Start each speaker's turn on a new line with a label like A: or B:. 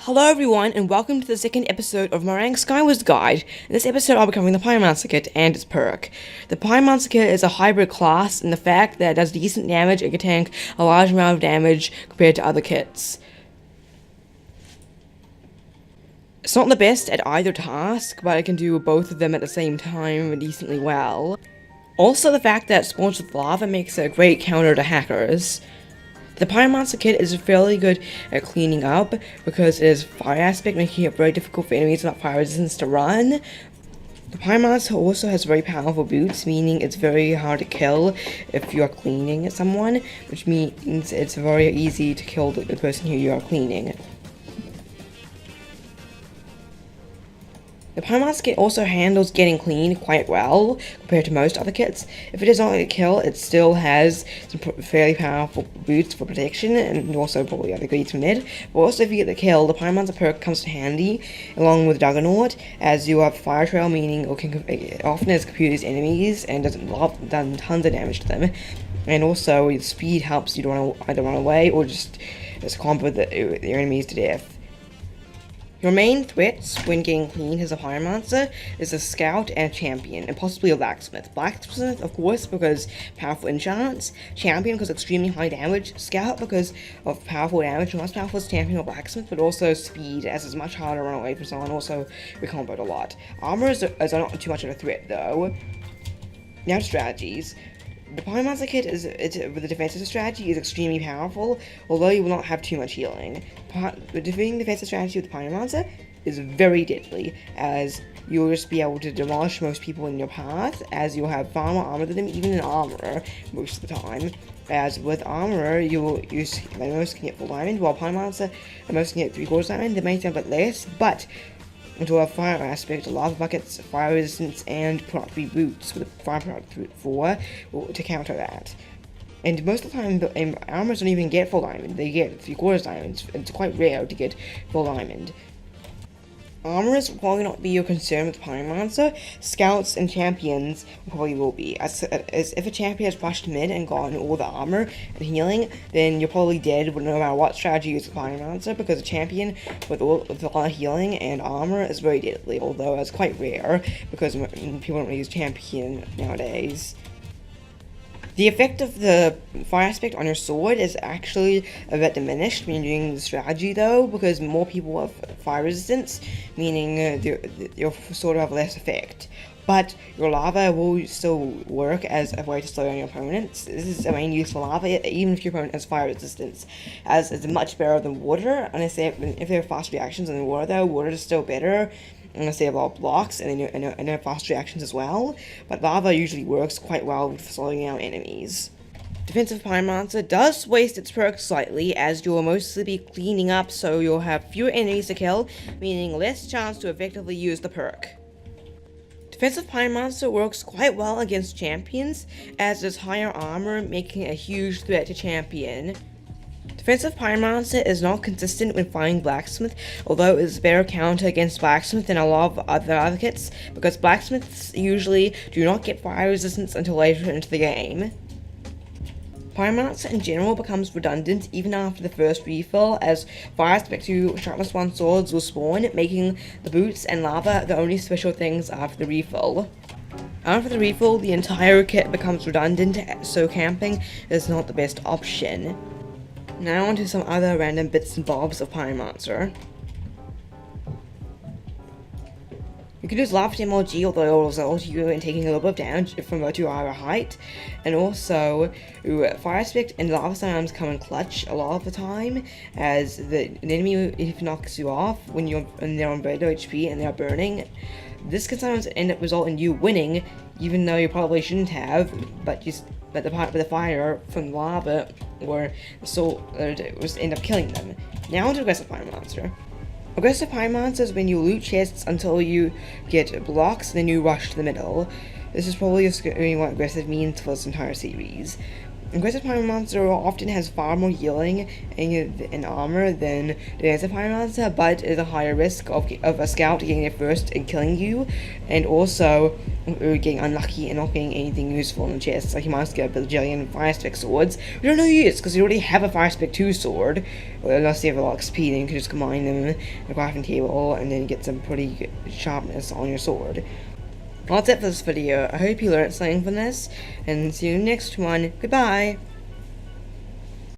A: Hello everyone, and welcome to the second episode of my rank Skywars guide. In this episode I'll be covering the Pyromancer kit and its perk. The Pyromancer kit is a hybrid class in the fact that it does decent damage and can tank a large amount of damage compared to other kits. It's not the best at either task, but it can do both of them at the same time decently well. Also, the fact that it spawns with lava makes it a great counter to hackers. The Pyromancer kit is fairly good at cleaning up because it is fire aspect, making it very difficult for enemies without fire resistance to run. The Pyromancer also has very powerful boots, meaning it's very hard to kill if you are cleaning someone, which means it's very easy to kill the person who you are cleaning. The Pyromancer kit also handles getting clean quite well compared to most other kits. If it is not a kill, it still has some fairly powerful boots for protection and also probably other goodies from it. But also if you get the kill, the Pyromancer perk comes in handy along with Juggernaut, as you have Fire Trail, meaning it often has confused enemies and done tons of damage to them. And also the speed helps you to either run away or just combo your enemies to death. Your main threats when getting clean as a Pyromancer is a Scout and a Champion, and possibly a Blacksmith. Blacksmith, of course, because powerful enchants. Champion, because extremely high damage. Scout, because of powerful damage, not as powerful as Champion or Blacksmith, but also speed, as it's much harder to run away from someone, also recomboed a lot. Armor is not too much of a threat, though. Now strategies. The Pyromancer kit with the defensive strategy is extremely powerful, although you will not have too much healing. The defeating defensive strategy with the Pyromancer is very deadly, as you'll just be able to demolish most people in your path, as you'll have far more armor than them, even in armor, most of the time. As with armor, most can get full diamond, while Pyromancer, most can get 3/4 diamond. They may sound a bit less, but into a fire aspect, lava buckets, fire resistance, and product 3 boots with a fire product 4 to counter that. And most of the time, the armors don't even get full diamond, they get 3/4 diamonds. It's quite rare to get full diamond. Armors will probably not be your concern with Pyromancer. Scouts and champions probably will be. As if a champion has rushed mid and gotten all the armor and healing, then you're probably dead no matter what strategy you use with Pyromancer, because a champion with a lot of healing and armor is very deadly, although it's quite rare because people don't really use champion nowadays. The effect of the fire aspect on your sword is actually a bit diminished when you're doing the strategy, though, because more people have fire resistance, meaning your sword will have less effect. But your lava will still work as a way to slow down your opponents. This is a main use for lava, even if your opponent has fire resistance, as it's much better than water. Unless if they have fast reactions in the water, though, water is still better, unless they have a lot of blocks and they have fast reactions as well. But lava usually works quite well with slowing down enemies. Defensive Pyromancer does waste its perk slightly, as you'll mostly be cleaning up, so you'll have fewer enemies to kill, meaning less chance to effectively use the perk. Defensive Pyromancer works quite well against champions, as it has higher armor, making it a huge threat to champion. Defensive Pyromancer is not consistent when fighting Blacksmith, although it is a better counter against Blacksmith than a lot of other kits, because Blacksmiths usually do not get fire resistance until later into the game. Pyromancer in general becomes redundant even after the first refill, as Fire Aspect 2 Sharpness 1 swords will spawn, making the boots and lava the only special things after the refill. After the refill, the entire kit becomes redundant, so camping is not the best option. Now onto some other random bits and bobs of Pyromancer. You can use Lava MLG, although it will result in you taking a little bit of damage from a 2 hour height. And also, Fire Aspect and Lava sometimes come in clutch a lot of the time, as an enemy, if it knocks you off when they're on very low HP and they're burning, this can sometimes result in you winning, even though you probably shouldn't have, but the fire from lava or just end up killing them. Now onto Aggressive Pyromancer. Aggressive Pyromancer is when you loot chests until you get blocks, then you rush to the middle. This is probably what aggressive means for this entire series. Aggressive Pyromancer often has far more healing and armor than the defensive Pyromancer, but is a higher risk of a scout getting it first and killing you, and also getting unlucky and not getting anything useful in the chest. Like, you might get a bajillion Fire Spec swords. You don't know use because you already have a Fire Spec 2 sword, unless you have a lot of XP, then you can just combine them in the crafting table and then get some pretty good sharpness on your sword. Well, that's it for this video. I hope you learned something from this, and see you in the next one. Goodbye!